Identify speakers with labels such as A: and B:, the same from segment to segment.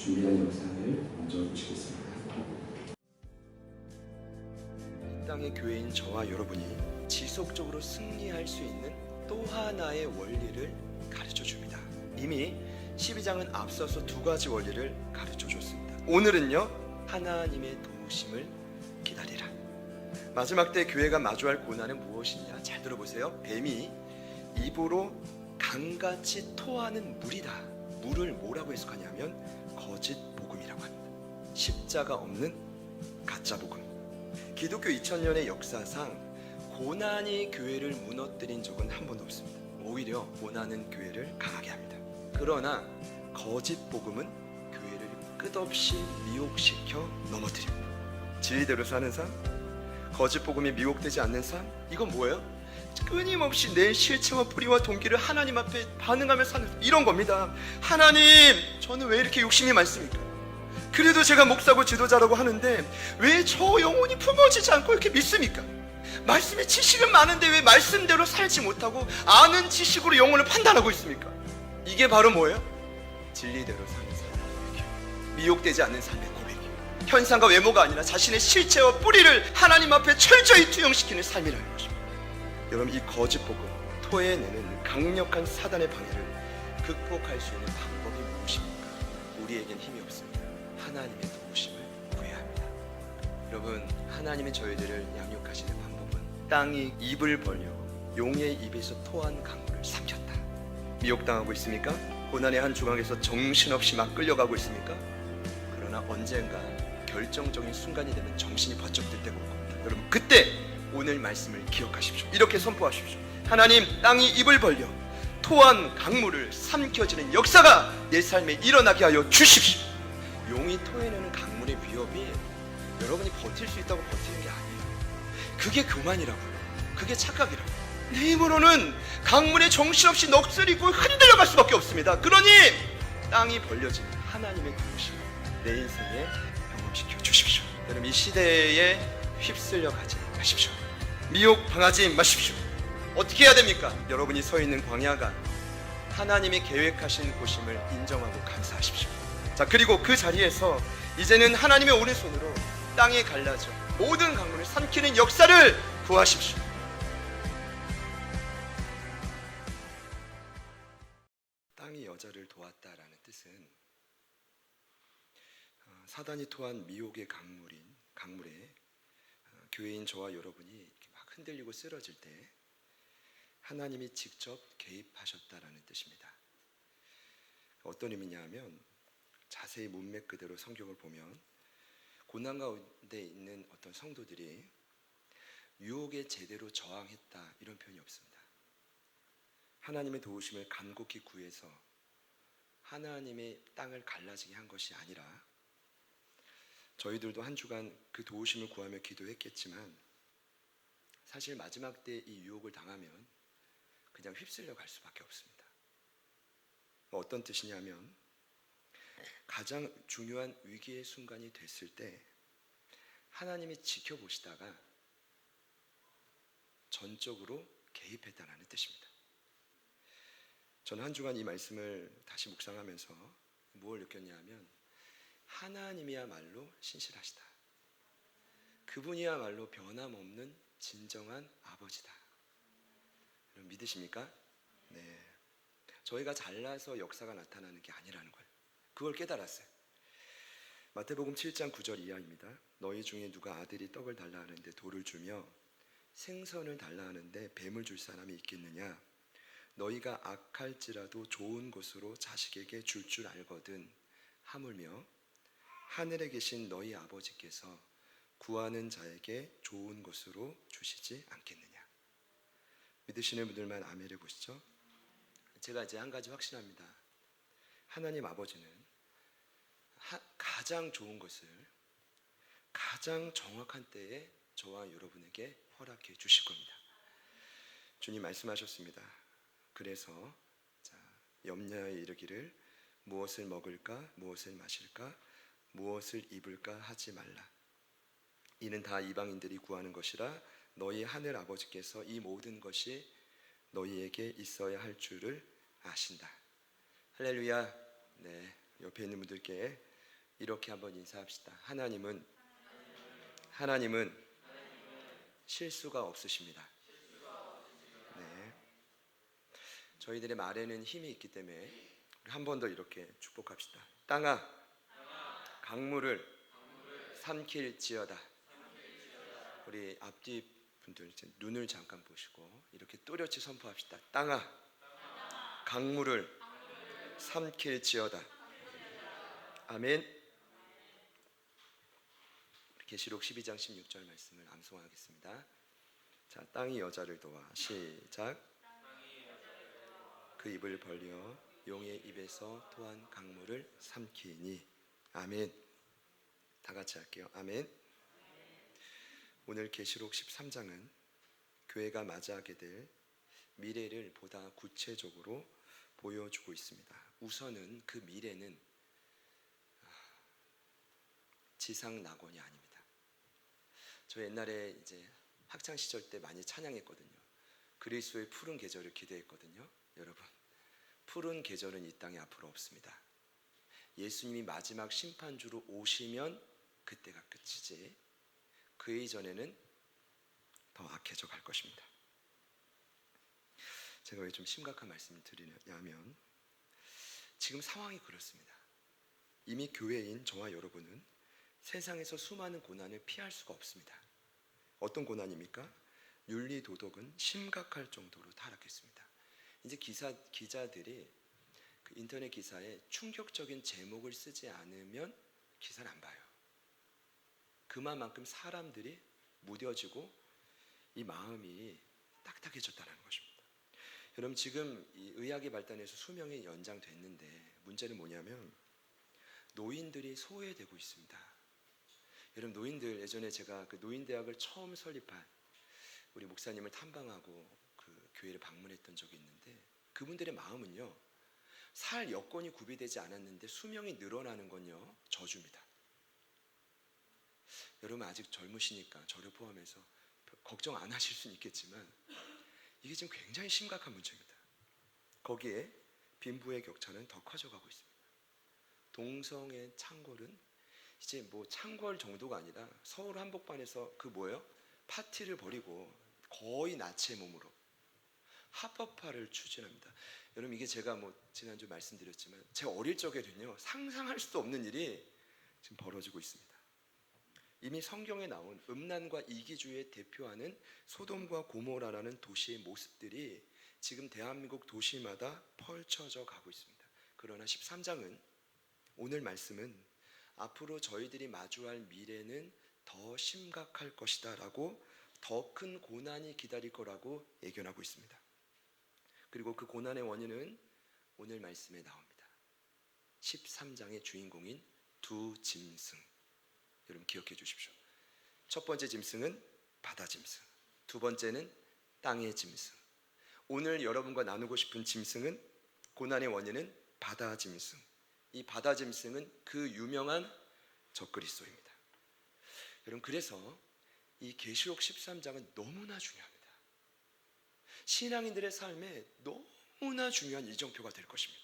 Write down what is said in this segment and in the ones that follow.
A: 준비한 영상을 먼저 보시겠습니다.
B: 이 땅의 교회인 저와 여러분이 지속적으로 승리할 수 있는 또 하나의 원리를 가르쳐 줍니다. 이미 12장은 앞서서 두 가지 원리를 가르쳐 줬습니다. 오늘은요, 하나님의 도우심을 기다리라. 마지막 때 교회가 마주할 고난은 무엇이냐? 잘 들어보세요. 뱀이 입으로 강같이 토하는 물이다. 물을 뭐라고 해석하냐면 거짓 복음이라고 합니다. 십자가 없는 가짜 복음. 기독교 2000년의 역사상 고난이 교회를 무너뜨린 적은 한 번도 없습니다. 오히려 고난은 교회를 강하게 합니다. 그러나 거짓 복음은 교회를 끝없이 미혹시켜 넘어뜨립니다. 진리대로 사는 삶, 거짓 복음이 미혹되지 않는 삶, 이건 뭐예요? 끊임없이 내 실체와 뿌리와 동기를 하나님 앞에 반응하며 사는 이런 겁니다. 하나님, 저는 왜 이렇게 욕심이 많습니까? 그래도 제가 목사고 지도자라고 하는데 왜 저 영혼이 품어지지 않고 이렇게 믿습니까? 말씀의 지식은 많은데 왜 말씀대로 살지 못하고 아는 지식으로 영혼을 판단하고 있습니까? 이게 바로 뭐예요? 진리대로 사는 삶의 고백이에요. 미혹되지 않는 삶의 고백이에요. 현상과 외모가 아니라 자신의 실체와 뿌리를 하나님 앞에 철저히 투영시키는 삶이라는 것입니다. 여러분, 이 거짓 복음, 토해내는 강력한 사단의 방해를 극복할 수 있는 방법이 무엇입니까? 우리에겐 힘이 없습니다. 하나님의 도우심을 구해야 합니다. 여러분, 하나님이 저희들을 양육하시는 방법은 땅이 입을 벌려 용의 입에서 토한 강물을 삼켰다. 미혹당하고 있습니까? 고난의 한 중앙에서 정신없이 막 끌려가고 있습니까? 그러나 언젠가 결정적인 순간이 되면 정신이 번쩍 들 때가 올 겁니다. 여러분, 그때 오늘 말씀을 기억하십시오. 이렇게 선포하십시오. 하나님, 땅이 입을 벌려 토한 강물을 삼켜지는 역사가 내 삶에 일어나게 하여 주십시오. 용이 토해내는 강물의 위협이 여러분이 버틸 수 있다고 버티는 게 아니에요. 그게 교만이라고요. 그게 착각이라고요. 내 힘으로는 강물에 정신없이 넋으리고 흔들려갈 수밖에 없습니다. 그러니 땅이 벌려진 하나님의 도우심을 내 인생에 경험시켜 주십시오. 여러분, 이 시대에 휩쓸려 가지 마십시오. 미혹 당하지 마십시오. 어떻게 해야 됩니까? 여러분이 서 있는 광야가 하나님이 계획하신 곳임을 인정하고 감사하십시오. 자, 그리고 그 자리에서 이제는 하나님의 오른손으로 땅에 갈라져 모든 강물을 삼키는 역사를 구하십시오. 땅이 여자를 도왔다라는 뜻은 사단이 토한 미혹의 강물에 교회인 저와 여러분이 이렇게 막 흔들리고 쓰러질 때 하나님이 직접 개입하셨다라는 뜻입니다. 어떤 의미냐 하면 자세히 문맥 그대로 성경을 보면 고난 가운데 있는 어떤 성도들이 유혹에 제대로 저항했다, 이런 표현이 없습니다. 하나님의 도우심을 간곡히 구해서 하나님의 땅을 갈라지게 한 것이 아니라 저희들도 한 주간 그 도우심을 구하며 기도했겠지만 사실 마지막 때 이 유혹을 당하면 그냥 휩쓸려 갈 수밖에 없습니다. 어떤 뜻이냐면 가장 중요한 위기의 순간이 됐을 때 하나님이 지켜보시다가 전적으로 개입했다는 뜻입니다. 저는 한 주간 이 말씀을 다시 묵상하면서 무엇을 느꼈냐면 하나님이야말로 신실하시다. 그분이야말로 변함없는 진정한 아버지다. 여러분, 믿으십니까? 네. 저희가 잘나서 역사가 나타나는 게 아니라는 걸, 그걸 깨달았어요. 마태복음 7장 9절 이하입니다. 너희 중에 누가 아들이 떡을 달라 하는데 돌을 주며 생선을 달라 하는데 뱀을 줄 사람이 있겠느냐? 너희가 악할지라도 좋은 것으로 자식에게 줄 줄 알거든 하물며 하늘에 계신 너희 아버지께서 구하는 자에게 좋은 것으로 주시지 않겠느냐? 믿으시는 분들만 아멘 해보시죠. 제가 이제 한 가지 확신합니다. 하나님 아버지는 가장 좋은 것을 가장 정확한 때에 저와 여러분에게 허락해 주실 겁니다. 주님 말씀하셨습니다. 그래서 염려에 이르기를 무엇을 먹을까, 무엇을 마실까, 무엇을 입을까 하지 말라. 이는 다 이방인들이 구하는 것이라 너희 하늘 아버지께서 이 모든 것이 너희에게 있어야 할 줄을 아신다. 할렐루야. 네, 옆에 있는 분들께 이렇게 한번 인사합시다. 하나님은 실수가 없으십니다. 네. 저희들의 말에는 힘이 있기 때문에 한 번 더 이렇게 축복합시다. 땅아, 강물을 삼킬지어다. 우리 앞뒤 분들 이제 눈을 잠깐 보시고 이렇게 또렷이 선포합시다. 땅아, 강물을 삼킬지어다. 아멘. 계시록 12장 16절 말씀을 암송하겠습니다. 자, 땅이 여자를 도와. 시작. 그 입을 벌려 용의 입에서 토한 강물을 삼키니. 아멘. 다 같이 할게요. 아멘. 오늘 계시록 13장은 교회가 맞이하게 될 미래를 보다 구체적으로 보여주고 있습니다. 우선은 그 미래는 지상 낙원이 아닙니다. 저 옛날에 이제 학창 시절 때 많이 찬양했거든요. 그리스도의 푸른 계절을 기대했거든요. 여러분, 푸른 계절은 이 땅에 앞으로 없습니다. 예수님이 마지막 심판주로 오시면 그때가 끝이지, 그 이전에는 더 악해져 갈 것입니다. 제가 왜 좀 심각한 말씀을 드리냐면, 지금 상황이 그렇습니다. 이미 교회인 저와 여러분은 세상에서 수많은 고난을 피할 수가 없습니다. 어떤 고난입니까? 윤리 도덕은 심각할 정도로 타락했습니다. 이제 기자들이 그 인터넷 기사에 충격적인 제목을 쓰지 않으면 기사를 안 봐요. 그만큼 사람들이 무뎌지고 이 마음이 딱딱해졌다는 것입니다. 여러분, 지금 이 의학이 발달해서 수명이 연장됐는데 문제는 뭐냐면 노인들이 소외되고 있습니다. 여러분, 노인들, 예전에 제가 그 노인대학을 처음 설립한 우리 목사님을 탐방하고 그 교회를 방문했던 적이 있는데, 그분들의 마음은요, 살 여건이 구비되지 않았는데 수명이 늘어나는 건요 저주입니다. 여러분, 아직 젊으시니까 저를 포함해서 걱정 안 하실 수는 있겠지만 이게 지금 굉장히 심각한 문제입니다. 거기에 빈부의 격차는 더 커져가고 있습니다. 동성애 창궐은 이제 뭐 창궐 정도가 아니라 서울 한복판에서 그 뭐예요? 파티를 벌이고 거의 나치의 몸으로 합법화를 추진합니다. 여러분, 이게 제가 뭐 지난주 말씀드렸지만 제 어릴 적에는요 상상할 수도 없는 일이 지금 벌어지고 있습니다. 이미 성경에 나온 음란과 이기주의에 대표하는 소돔과 고모라라는 도시의 모습들이 지금 대한민국 도시마다 펼쳐져 가고 있습니다. 그러나 13장은, 오늘 말씀은 앞으로 저희들이 마주할 미래는 더 심각할 것이다 라고, 더 큰 고난이 기다릴 거라고 예견하고 있습니다. 그리고 그 고난의 원인은 오늘 말씀에 나옵니다. 13장의 주인공인 두 짐승, 여러분 기억해 주십시오. 첫 번째 짐승은 바다 짐승, 두 번째는 땅의 짐승. 오늘 여러분과 나누고 싶은 짐승은, 고난의 원인은 바다 짐승. 이 바다 짐승은 그 유명한 적그리스도입니다. 여러분, 그래서 이 계시록 13장은 너무나 중요합니다. 신앙인들의 삶에 너무나 중요한 이정표가 될 것입니다.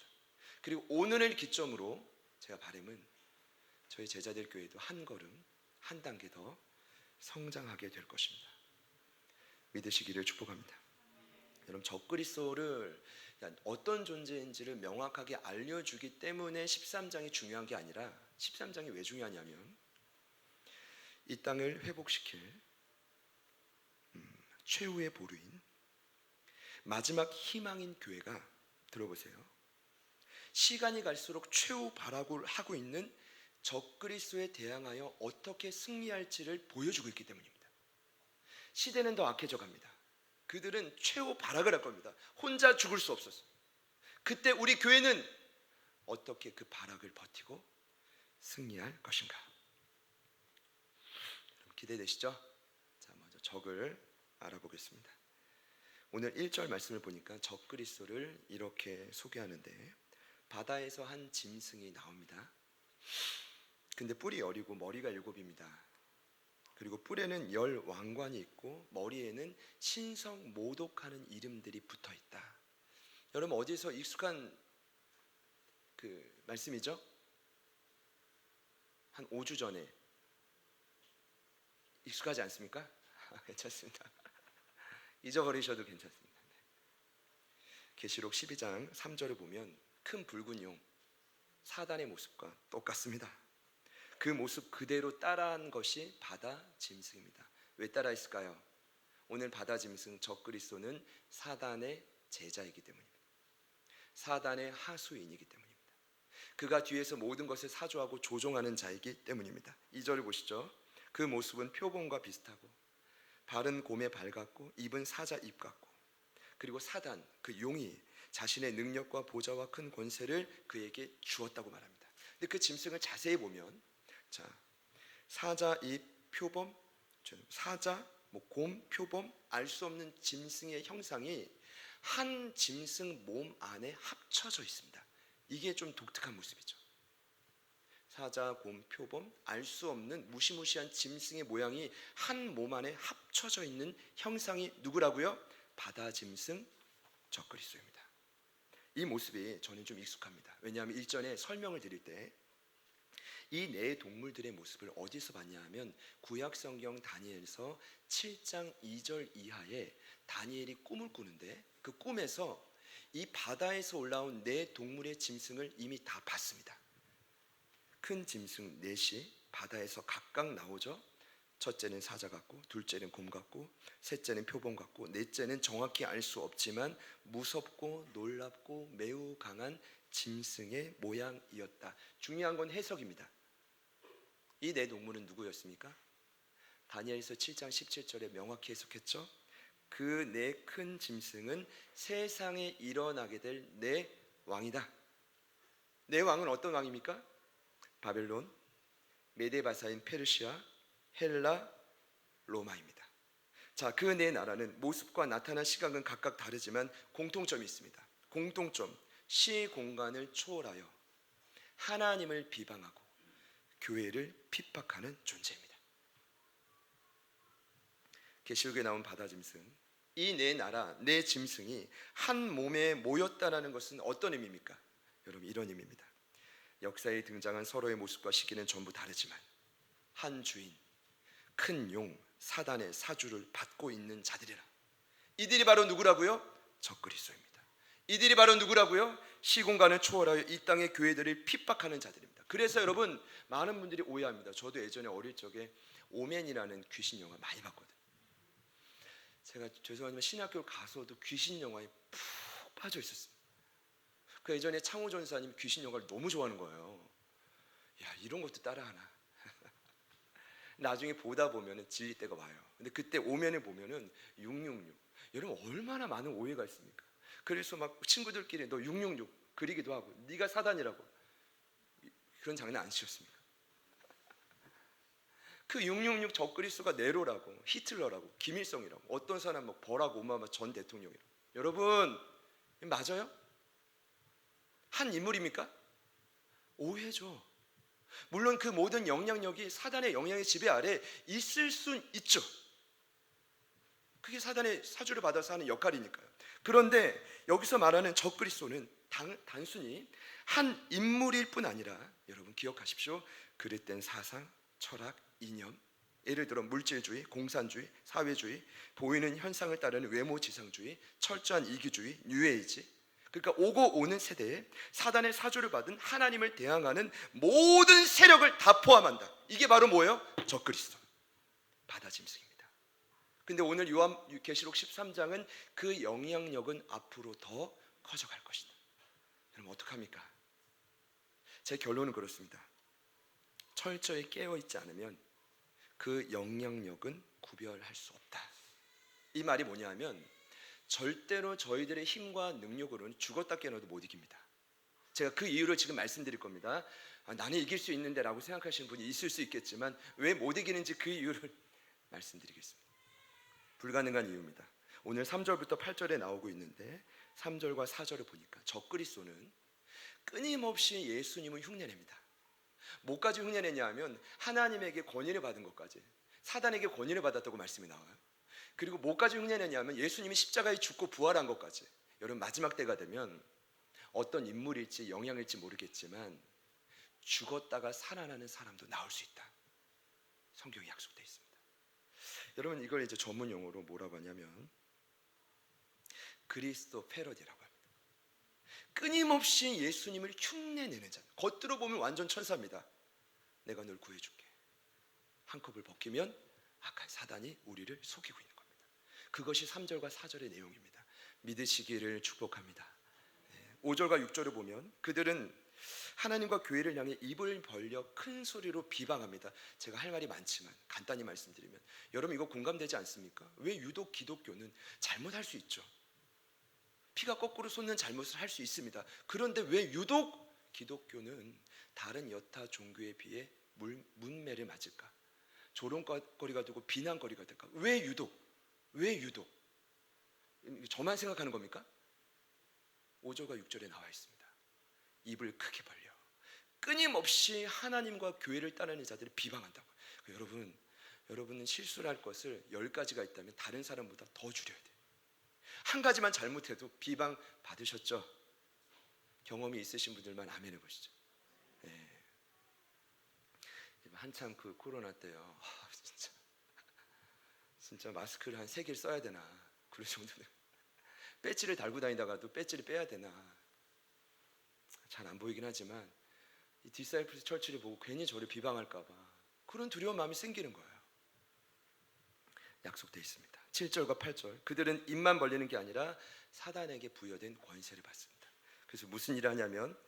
B: 그리고 오늘을 기점으로 제가 바람은 저희 제자들 교회도 한 걸음 한 단계 더 성장하게 될 것입니다. 믿으시기를 축복합니다. 여러분, 적그리스도를 어떤 존재인지를 명확하게 알려주기 때문에 13장이 중요한 게 아니라, 13장이 왜 중요하냐면 이 땅을 회복시킬 최후의 보루인 마지막 희망인 교회가, 들어보세요, 시간이 갈수록 최후 발악을 하고 있는 적그리스도에 대항하여 어떻게 승리할지를 보여주고 있기 때문입니다. 시대는 더 악해져 갑니다. 그들은 최후 발악을 할 겁니다. 혼자 죽을 수 없었어요. 그때 우리 교회는 어떻게 그 발악을 버티고 승리할 것인가? 기대되시죠? 자, 먼저 적을 알아보겠습니다. 오늘 1절 말씀을 보니까 적그리스도를 이렇게 소개하는데, 바다에서 한 짐승이 나옵니다. 근데 뿔이 여리고 머리가 7입니다. 그리고 뿔에는 10 왕관이 있고 머리에는 신성 모독하는 이름들이 붙어 있다. 여러분, 어디서 익숙한 그 말씀이죠? 한 5주 전에. 익숙하지 않습니까? 괜찮습니다. 잊어버리셔도 괜찮습니다. 계시록 12장 3절을 보면 큰 붉은 용, 사단의 모습과 똑같습니다. 그 모습 그대로 따라한 것이 바다 짐승입니다. 왜 따라했을까요? 오늘 바다 짐승 적그리스도는 사단의 제자이기 때문입니다. 사단의 하수인이기 때문입니다. 그가 뒤에서 모든 것을 사주하고 조종하는 자이기 때문입니다. 2절을 보시죠. 그 모습은 표범과 비슷하고 발은 곰의 발 같고 입은 사자 입 같고, 그리고 사단, 그 용이 자신의 능력과 보좌와 큰 권세를 그에게 주었다고 말합니다. 근데 그 짐승을 자세히 보면, 자, 사자 입 표범, 사자, 곰, 표범, 알 수 없는 짐승의 형상이 한 짐승 몸 안에 합쳐져 있습니다. 이게 좀 독특한 모습이죠. 사자, 곰, 표범, 알 수 없는 무시무시한 짐승의 모양이 한 몸 안에 합쳐져 있는 형상이 누구라고요? 바다 짐승 적그리스도입니다. 이 모습이 저는 좀 익숙합니다. 왜냐하면 일전에 설명을 드릴 때 이 네 동물들의 모습을 어디서 봤냐 하면 구약성경 다니엘서 7장 2절 이하에 다니엘이 꿈을 꾸는데, 그 꿈에서 이 바다에서 올라온 네 동물의 짐승을 이미 다 봤습니다. 큰 짐승 넷이 바다에서 각각 나오죠. 첫째는 사자 같고, 둘째는 곰 같고, 셋째는 표범 같고, 넷째는 정확히 알 수 없지만 무섭고 놀랍고 매우 강한 짐승의 모양이었다. 중요한 건 해석입니다. 이 네 동물은 누구였습니까? 다니엘서 7장 17절에 명확히 해석했죠. 그 네 큰 짐승은 세상에 일어나게 될 네 왕이다. 네 왕은 어떤 왕입니까? 바벨론, 메데바사인 페르시아, 헬라, 로마입니다. 자, 그 네 나라는 모습과 나타난 시각은 각각 다르지만 공통점이 있습니다. 공통점, 시공간을 초월하여 하나님을 비방하고 교회를 핍박하는 존재입니다. 계시록에 나온 바다 짐승, 이 네 나라, 네 짐승이 한 몸에 모였다라는 것은 어떤 의미입니까? 여러분, 이런 의미입니다. 역사에 등장한 서로의 모습과 시기는 전부 다르지만 한 주인, 큰 용, 사단의 사주를 받고 있는 자들이라. 이들이 바로 누구라고요? 적그리스도입니다. 이들이 바로 누구라고요? 시공간을 초월하여 이 땅의 교회들을 핍박하는 자들입니다. 그래서 여러분, 많은 분들이 오해합니다. 저도 예전에 어릴 적에 오맨이라는 귀신 영화 많이 봤거든요. 제가 죄송하지만 신학교 가서도 귀신 영화에 푹 빠져 있었습니다. 그 예전에 창호 전사님 귀신 영화를 너무 좋아하는 거예요. 야, 이런 것도 따라하나. 나중에 보다 보면은 질릴 때가 와요. 근데 그때 오면을 보면은 666. 여러분, 얼마나 많은 오해가 있습니까? 그래서 막 친구들끼리 너 666 그리기도 하고, 네가 사단이라고. 그런 장난 안 치셨습니까? 그 666 적그리스도가 네로라고, 히틀러라고, 김일성이라고, 어떤 사람 막 버락 오바마 전 대통령이라고. 여러분, 맞아요? 한 인물입니까? 오해죠. 물론 그 모든 영향력이 사단의 영향의 지배 아래 있을 수 있죠. 그게 사단의 사주를 받아서 하는 역할이니까요. 그런데 여기서 말하는 적그리스도는 단순히 한 인물일 뿐 아니라, 여러분 기억하십시오. 그릇된 사상, 철학, 이념, 예를 들어 물질주의, 공산주의, 사회주의, 보이는 현상을 따르는 외모지상주의, 철저한 이기주의, 뉴에이지, 그러니까 오고 오는 세대에 사단의 사주를 받은 하나님을 대항하는 모든 세력을 다 포함한다. 이게 바로 뭐예요? 적그리스도, 바다 짐승입니다. 근데 오늘 계시록 13장은 그 영향력은 앞으로 더 커져갈 것이다. 그럼 어떡합니까? 제 결론은 그렇습니다. 철저히 깨어있지 않으면 그 영향력은 구별할 수 없다. 이 말이 뭐냐 하면, 절대로 저희들의 힘과 능력으로는 죽었다 깨어나도 못 이깁니다. 제가 그 이유를 지금 말씀드릴 겁니다. 나는 이길 수 있는데 라고 생각하시는 분이 있을 수 있겠지만 왜 못 이기는지 그 이유를 말씀드리겠습니다. 불가능한 이유입니다. 오늘 3절부터 8절에 나오고 있는데 3절과 4절을 보니까 적그리스도는 끊임없이 예수님을 흉내냅니다. 뭐까지 흉내내냐 하면 하나님에게 권위를 받은 것까지, 사단에게 권위를 받았다고 말씀이 나와요. 그리고 뭐까지 흉내내냐면 예수님이 십자가에 죽고 부활한 것까지. 여러분, 마지막 때가 되면 어떤 인물일지 영향일지 모르겠지만 죽었다가 살아나는 사람도 나올 수 있다. 성경에 약속되어 있습니다. 여러분, 이걸 이제 전문 용어로 뭐라고 하냐면 그리스도 패러디라고 합니다. 끊임없이 예수님을 흉내내는 자. 겉으로 보면 완전 천사입니다. 내가 널 구해줄게. 한컵을 벗기면 악한 사단이 우리를 속이고 있는 겁니다. 그것이 3절과 4절의 내용입니다. 믿으시기를 축복합니다. 5절과 6절을 보면 그들은 하나님과 교회를 향해 입을 벌려 큰 소리로 비방합니다. 제가 할 말이 많지만 간단히 말씀드리면, 여러분 이거 공감되지 않습니까? 왜 유독 기독교는 잘못할 수 있죠. 피가 거꾸로 솟는 잘못을 할 수 있습니다. 그런데 왜 유독 기독교는 다른 여타 종교에 비해 문매를 맞을까? 조롱거리가 되고 비난거리가 될까? 왜 유독? 저만 생각하는 겁니까? 5절과 6절에 나와 있습니다. 입을 크게 벌려 끊임없이 하나님과 교회를 따르는 자들을 비방한다고. 여러분은 실수를 할 것을 10가지가 있다면 다른 사람보다 더 줄여야 돼요. 한 가지만 잘못해도 비방 받으셨죠? 경험이 있으신 분들만 아멘 해보시죠. 한참 그 코로나 때요, 진짜 마스크를 한 3개를 써야 되나 그럴 정도로 배지를 달고 다니다가도 배지를 빼야 되나, 잘 안 보이긴 하지만 이 디사이플스 처치를 보고 괜히 저를 비방할까 봐 그런 두려운 마음이 생기는 거예요. 약속되어 있습니다. 7절과 8절, 그들은 입만 벌리는 게 아니라 사단에게 부여된 권세를 받습니다. 그래서 무슨 일을 하냐면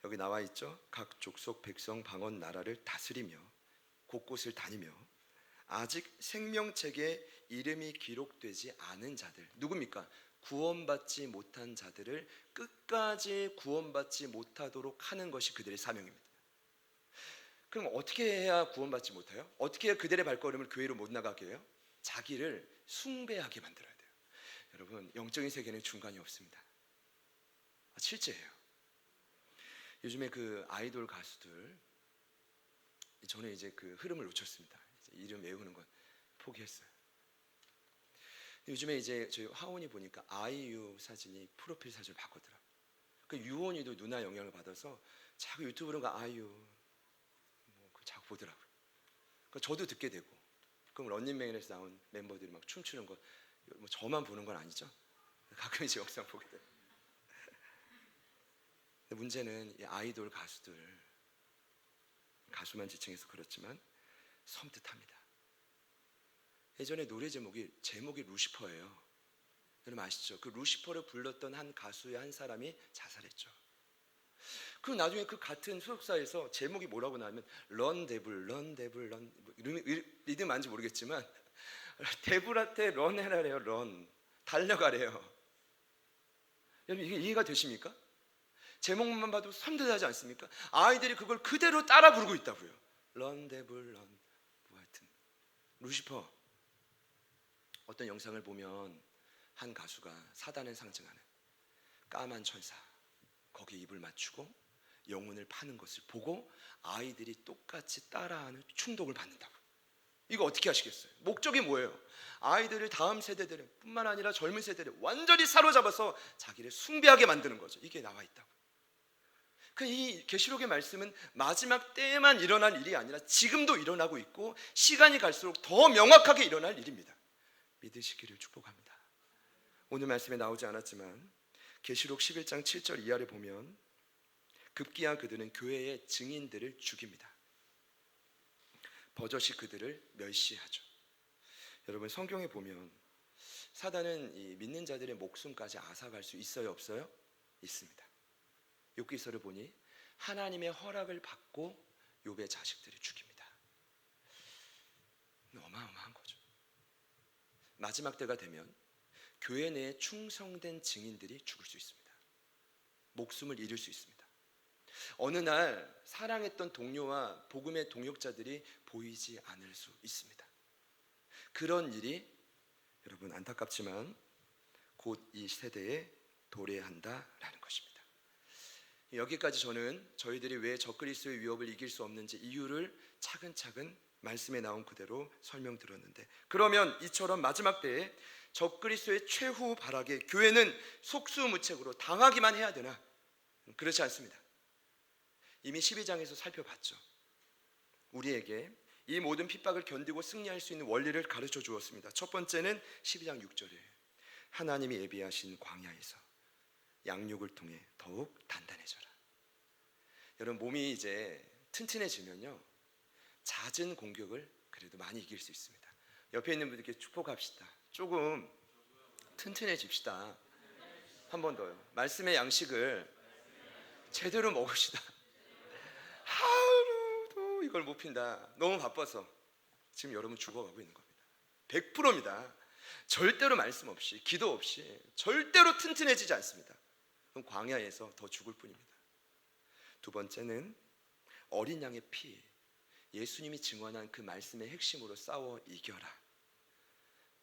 B: 여기 나와 있죠. 각 족속 백성 방언 나라를 다스리며 곳곳을 다니며 아직 생명책에 이름이 기록되지 않은 자들, 누굽니까? 구원받지 못한 자들을 끝까지 구원받지 못하도록 하는 것이 그들의 사명입니다. 그럼 어떻게 해야 구원받지 못해요? 어떻게 해야 그들의 발걸음을 교회로 못 나가게 해요? 자기를 숭배하게 만들어야 돼요. 여러분, 영적인 세계는 중간이 없습니다. 실제예요. 요즘에 그 아이돌 가수들, 저는 이제 그 흐름을 놓쳤습니다. 이제 이름 외우는 건 포기했어요. 요즘에 이제 저희 하원이 보니까 아이유 사진이 프로필 사진을 바꾸더라고요. 그 유원이도 누나 영향을 받아서 자꾸 유튜브로 아이유 자꾸 보더라고요. 저도 듣게 되고, 그럼 런닝맨에서 나온 멤버들이 막 춤추는 거, 저만 보는 건 아니죠? 가끔 이제 영상 보게 돼요. 근데 문제는 이 아이돌 가수들, 가수만 지칭해서 그렇지만 섬뜩합니다. 예전에 노래 제목이 루시퍼예요. 여러분 아시죠? 그 루시퍼를 불렀던 한 가수의 한 사람이 자살했죠. 그리고 나중에 그 같은 소속사에서 제목이 뭐라고 나오면 런 데블 리듬 맞는지 모르겠지만 데블한테 런해라래요. 런, 달려가래요. 여러분 이게 이해가 되십니까? 제목만 봐도 섬뜩하지 않습니까? 아이들이 그걸 그대로 따라 부르고 있다고요. 런 데블 런, 하여튼 루시퍼. 어떤 영상을 보면 한 가수가 사단을 상징하는 까만 천사, 거기에 입을 맞추고 영혼을 파는 것을 보고 아이들이 똑같이 따라하는 충동을 받는다고. 이거 어떻게 하시겠어요? 목적이 뭐예요? 아이들을 다음 세대들 뿐만 아니라 젊은 세대를 완전히 사로잡아서 자기를 숭배하게 만드는 거죠. 이게 나와 있다고. 이 계시록의 말씀은 마지막 때에만 일어날 일이 아니라 지금도 일어나고 있고 시간이 갈수록 더 명확하게 일어날 일입니다. 믿으시기를 축복합니다. 오늘 말씀에 나오지 않았지만 계시록 11장 7절 이하를 보면 급기야 그들은 교회의 증인들을 죽입니다. 버젓이 그들을 멸시하죠. 여러분 성경에 보면 사단은 이 믿는 자들의 목숨까지 앗아갈 수 있어요, 없어요? 있습니다. 욥기서를 보니 하나님의 허락을 받고 욥의 자식들을 죽입니다. 어마어마한 거죠. 마지막 때가 되면 교회 내에 충성된 증인들이 죽을 수 있습니다. 목숨을 잃을 수 있습니다. 어느 날 사랑했던 동료와 복음의 동역자들이 보이지 않을 수 있습니다. 그런 일이 여러분 안타깝지만 곧 이 세대에 도래한다라는 것입니다. 여기까지 저는 저희들이 왜 적그리스도의 위협을 이길 수 없는지 이유를 차근차근 말씀에 나온 그대로 설명드렸는데, 그러면 이처럼 마지막 때에 적그리스도의 최후 발악에 교회는 속수무책으로 당하기만 해야 되나? 그렇지 않습니다. 이미 12장에서 살펴봤죠. 우리에게 이 모든 핍박을 견디고 승리할 수 있는 원리를 가르쳐 주었습니다. 첫 번째는 12장 6절에 하나님이 예비하신 광야에서 양육을 통해 더욱 단단해져라. 여러분, 몸이 이제 튼튼해지면요, 잦은 공격을 그래도 많이 이길 수 있습니다. 옆에 있는 분들께 축복합시다. 조금 튼튼해집시다. 한 번 더요. 말씀의 양식을 제대로 먹읍시다. 하루도 이걸 못 핀다. 너무 바빠서 지금 여러분 죽어가고 있는 겁니다. 100%입니다. 절대로 말씀 없이, 기도 없이 절대로 튼튼해지지 않습니다. 그럼 광야에서 더 죽을 뿐입니다. 두 번째는 어린 양의 피, 예수님이 증언한 그 말씀의 핵심으로 싸워 이겨라.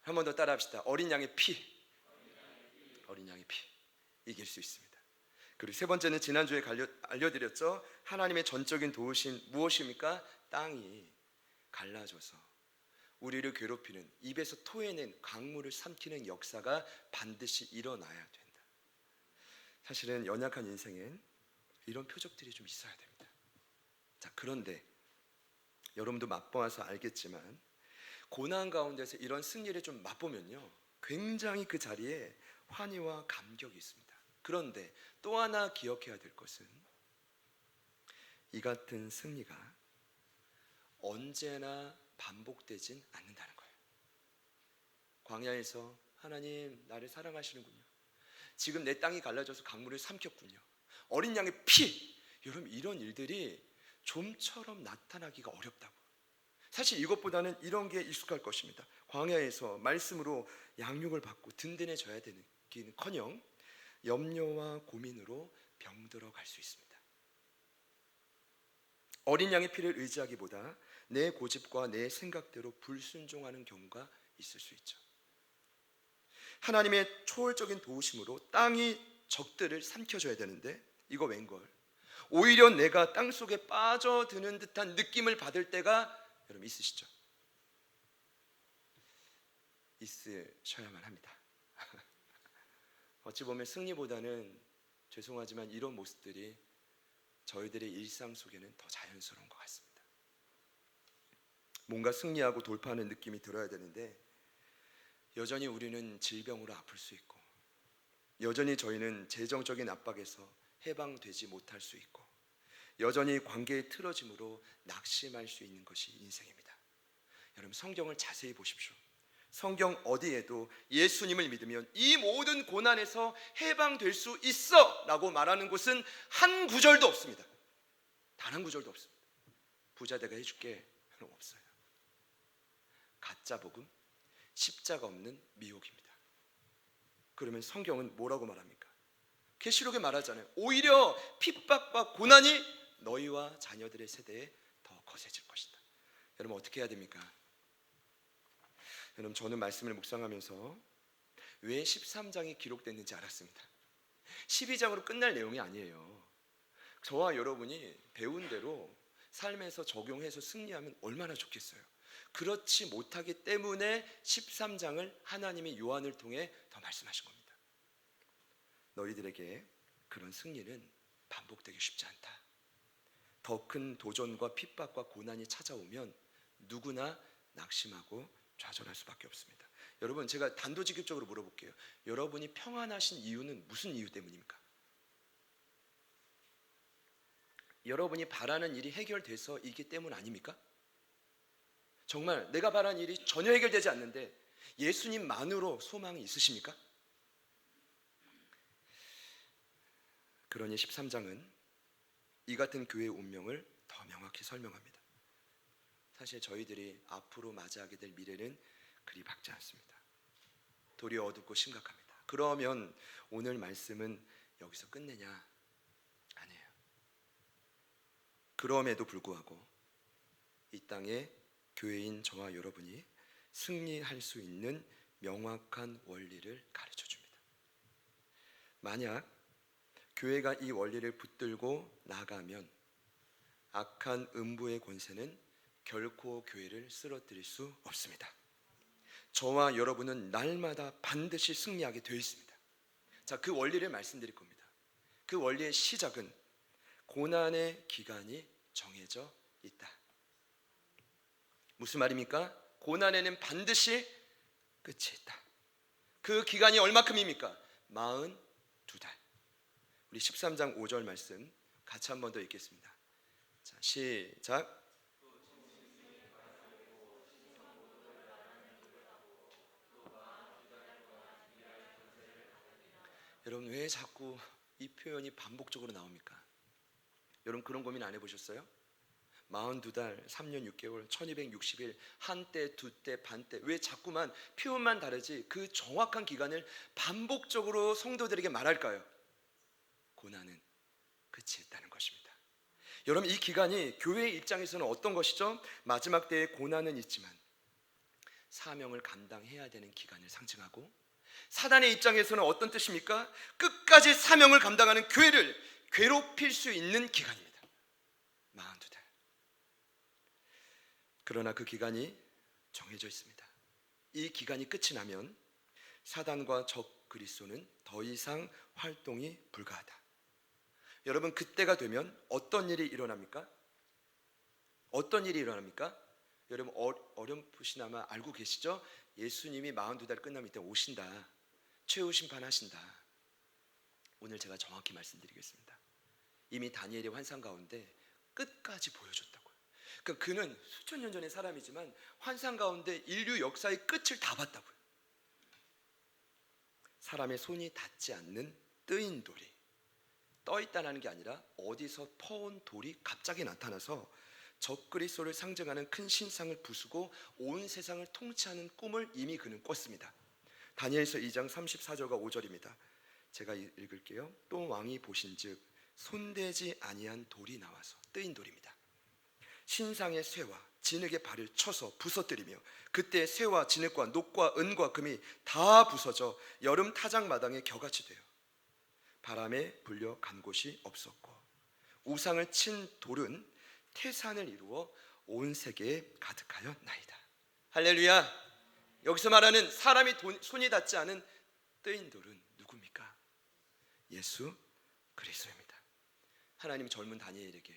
B: 한 번 더 따라합시다. 어린 양의 피, 어린 양의 피, 이길 수 있습니다. 그리고 세 번째는 지난주에 알려드렸죠. 하나님의 전적인 도우심 무엇입니까? 땅이 갈라져서 우리를 괴롭히는, 입에서 토해낸 강물을 삼키는 역사가 반드시 일어나야 된다. 사실은 연약한 인생엔 이런 표적들이 좀 있어야 됩니다. 자, 그런데 여러분도 맛보아서 알겠지만 고난 가운데서 이런 승리를 좀 맛보면요, 굉장히 그 자리에 환희와 감격이 있습니다. 그런데 또 하나 기억해야 될 것은 이 같은 승리가 언제나 반복되진 않는다는 거예요. 광야에서 하나님 나를 사랑하시는군요. 지금 내 땅이 갈라져서 강물을 삼켰군요. 어린 양의 피, 여러분 이런 일들이 좀처럼 나타나기가 어렵다고. 사실 이것보다는 이런 게 익숙할 것입니다. 광야에서 말씀으로 양육을 받고 든든해져야 되는커녕 염려와 고민으로 병들어 갈 수 있습니다. 어린 양의 피를 의지하기보다 내 고집과 내 생각대로 불순종하는 경우가 있을 수 있죠. 하나님의 초월적인 도우심으로 땅이 적들을 삼켜줘야 되는데 이거 웬걸? 오히려 내가 땅속에 빠져드는 듯한 느낌을 받을 때가 여러분 있으시죠? 있으셔야만 합니다. 어찌 보면 승리보다는 죄송하지만 이런 모습들이 저희들의 일상 속에는 더 자연스러운 것 같습니다. 뭔가 승리하고 돌파하는 느낌이 들어야 되는데 여전히 우리는 질병으로 아플 수 있고 여전히 저희는 재정적인 압박에서 해방되지 못할 수 있고 여전히 관계의 틀어짐으로 낙심할 수 있는 것이 인생입니다. 여러분 성경을 자세히 보십시오. 성경 어디에도 예수님을 믿으면 이 모든 고난에서 해방될 수 있어 라고 말하는 곳은 한 구절도 없습니다. 단 한 구절도 없습니다. 부자 내가 해줄게 없어요. 가짜 복음, 십자가 없는 미혹입니다. 그러면 성경은 뭐라고 말합니까? 계시록에 말하잖아요. 오히려 핍박과 고난이 너희와 자녀들의 세대에 더 거세질 것이다. 여러분 어떻게 해야 됩니까? 여러분 저는 말씀을 묵상하면서 왜 13장이 기록됐는지 알았습니다. 12장으로 끝날 내용이 아니에요. 저와 여러분이 배운 대로 삶에서 적용해서 승리하면 얼마나 좋겠어요. 그렇지 못하기 때문에 13장을 하나님이 요한을 통해 더 말씀하신 겁니다. 너희들에게 그런 승리는 반복되기 쉽지 않다. 더 큰 도전과 핍박과 고난이 찾아오면 누구나 낙심하고 좌절할 수밖에 없습니다. 여러분 제가 단도직입적으로 물어볼게요. 여러분이 평안하신 이유는 무슨 이유 때문입니까? 여러분이 바라는 일이 해결돼서 이기 때문 아닙니까? 정말 내가 바라는 일이 전혀 해결되지 않는데 예수님만으로 소망이 있으십니까? 그러니 13장은 이 같은 교회의 운명을 더 명확히 설명합니다. 사실 저희들이 앞으로 맞이하게 될 미래는 그리 밝지 않습니다. 도리어 어둡고 심각합니다. 그러면 오늘 말씀은 여기서 끝내냐? 아니에요. 그럼에도 불구하고 이 땅에 교회인 저와 여러분이 승리할 수 있는 명확한 원리를 가르쳐 줍니다. 만약 교회가 이 원리를 붙들고 나가면 악한 음부의 권세는 결코 교회를 쓰러뜨릴 수 없습니다. 저와 여러분은 날마다 반드시 승리하게 되어 있습니다. 자, 그 원리를 말씀드릴 겁니다. 그 원리의 시작은 고난의 기간이 정해져 있다. 무슨 말입니까? 고난에는 반드시 끝이 있다. 그 기간이 얼마큼입니까? 42달. 우리 13장 5절 말씀 같이 한 번 더 읽겠습니다. 자, 시작. 여러분, 왜 자꾸 이 표현이 반복적으로 나옵니까? 여러분, 그런 고민 안 해보셨어요? 42달, 3년 6개월, 1260일, 한때, 두때, 반때. 왜 자꾸만 표현만 다르지 그 정확한 기간을 반복적으로 성도들에게 말할까요? 고난은 끝이 있다는 것입니다. 여러분, 이 기간이 교회의 입장에서는 어떤 것이죠? 마지막 때에 고난은 있지만 사명을 감당해야 되는 기간을 상징하고, 사단의 입장에서는 어떤 뜻입니까? 끝까지 사명을 감당하는 교회를 괴롭힐 수 있는 기간입니다. 42달. 그러나 그 기간이 정해져 있습니다. 이 기간이 끝이 나면 사단과 적 그리스도는 더 이상 활동이 불가하다. 여러분, 그때가 되면 어떤 일이 일어납니까? 어떤 일이 일어납니까? 여러분, 어렴풋이나마 알고 계시죠? 예수님이 42달 끝나면 이때 오신다. 최후 심판하신다. 오늘 제가 정확히 말씀드리겠습니다. 이미 다니엘의 환상 가운데 끝까지 보여줬다고요. 그러니까 그는 수천 년 전의 사람이지만 환상 가운데 인류 역사의 끝을 다 봤다고요. 사람의 손이 닿지 않는 뜨인 돌이 떠 있다는 게 아니라 어디서 퍼온 돌이 갑자기 나타나서 적그리스도를 상징하는 큰 신상을 부수고 온 세상을 통치하는 꿈을 이미 그는 꿨습니다. 다니엘서 2장 34절과 5절입니다. 제가 읽을게요. 또 왕이 보신즉 손대지 아니한 돌이 나와서, 뜨인 돌입니다. 신상의 쇠와 진흙의 발을 쳐서 부서뜨리며 그때 쇠와 진흙과 녹과 은과 금이 다 부서져 여름 타작마당에 겨같이 되어 바람에 불려 간 곳이 없었고, 우상을 친 돌은 태산을 이루어 온 세계에 가득하였나이다. 할렐루야. 여기서 말하는 사람이 손이 닿지 않은 뜨인 돌은 누굽니까? 예수 그리스도입니다. 하나님 젊은 다니엘에게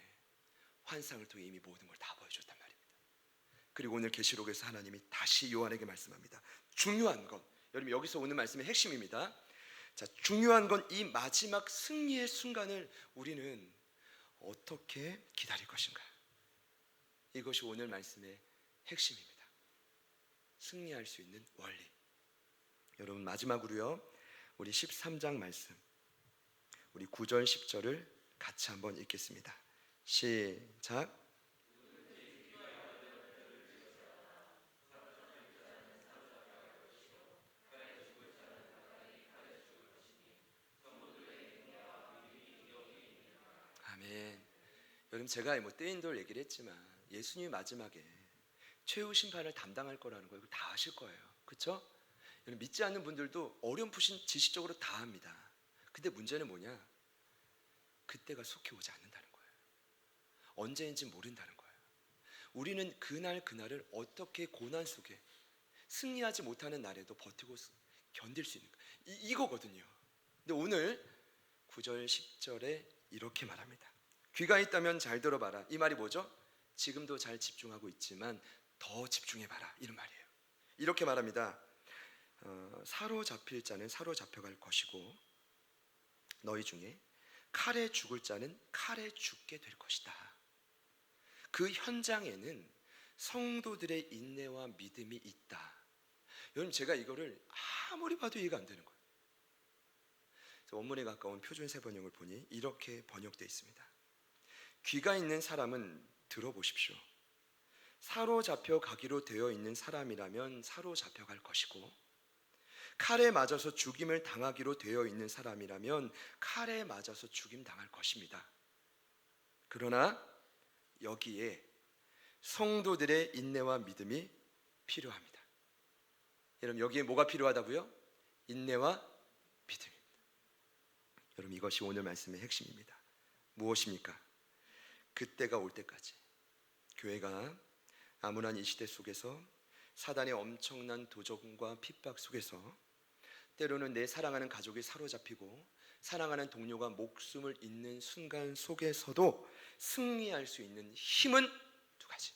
B: 환상을 통해 이미 모든 걸 다 보여줬단 말입니다. 그리고 오늘 계시록에서 하나님이 다시 요한에게 말씀합니다. 중요한 건, 여러분 여기서 오는 말씀의 핵심입니다. 자, 중요한 건 이 마지막 승리의 순간을 우리는 어떻게 기다릴 것인가? 이것이 오늘 말씀의 핵심입니다. 승리할 수 있는 원리. 여러분, 마지막으로요, 우리 13장 말씀, 우리 9절 10절을 같이 한번 읽겠습니다. 시작. 아멘. 여러분, 제가 뭐 뜨인 돌 얘기를 했지만 예수님이 마지막에 최후 심판을 담당할 거라는 거 이거 다 아실 거예요. 그렇죠? 여러분, 믿지 않는 분들도 어렴풋이 지식적으로 다 합니다. 근데 문제는 뭐냐? 그때가 속히 오지 않는다는 거예요. 언제인지 모른다는 거예요. 우리는 그날을 어떻게 고난 속에 승리하지 못하는 날에도 버티고 견딜 수 있는가, 이거거든요. 근데 오늘 9절 10절에 이렇게 말합니다. 귀가 있다면 잘 들어봐라. 이 말이 뭐죠? 지금도 잘 집중하고 있지만 더 집중해봐라, 이런 말이에요. 이렇게 말합니다. 사로잡힐 자는 사로잡혀갈 것이고 너희 중에 칼에 죽을 자는 칼에 죽게 될 것이다. 그 현장에는 성도들의 인내와 믿음이 있다. 여러분, 제가 이거를 아무리 봐도 이해가 안 되는 거예요. 원문에 가까운 표준 세번역을 보니 이렇게 번역되어 있습니다. 귀가 있는 사람은 들어보십시오. 사로잡혀 가기로 되어 있는 사람이라면 사로잡혀 갈 것이고, 칼에 맞아서 죽임을 당하기로 되어 있는 사람이라면 칼에 맞아서 죽임 당할 것입니다. 그러나 여기에 성도들의 인내와 믿음이 필요합니다. 여러분, 여기에 뭐가 필요하다고요? 인내와 믿음입니다. 여러분, 이것이 오늘 말씀의 핵심입니다. 무엇입니까? 그때가 올 때까지 교회가 암울한 이 시대 속에서 사단의 엄청난 도적과 핍박 속에서 때로는 내 사랑하는 가족이 사로잡히고 사랑하는 동료가 목숨을 잃는 순간 속에서도 승리할 수 있는 힘은 두 가지.